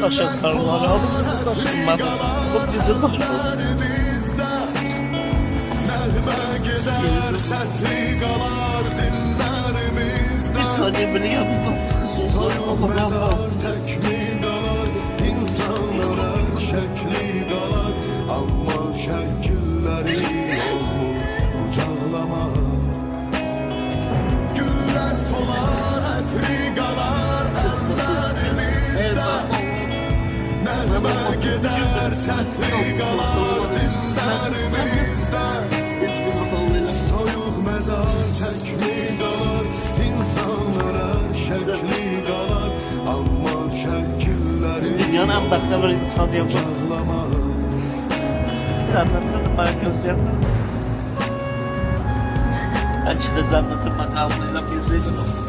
Taşa sarıları alıp taşınmadı. Bu bizi taşıyor. Bir saniye bile yapmaz. Gider sertigalar dinlerimizde soyuq mezar tekli qalar insanlar şəkli qalar amma şəkilləri Dünyanın en başka bir insan yok. Zannettim ben gözlerim. Belki de zannettim ben kalmayla bir zeydim.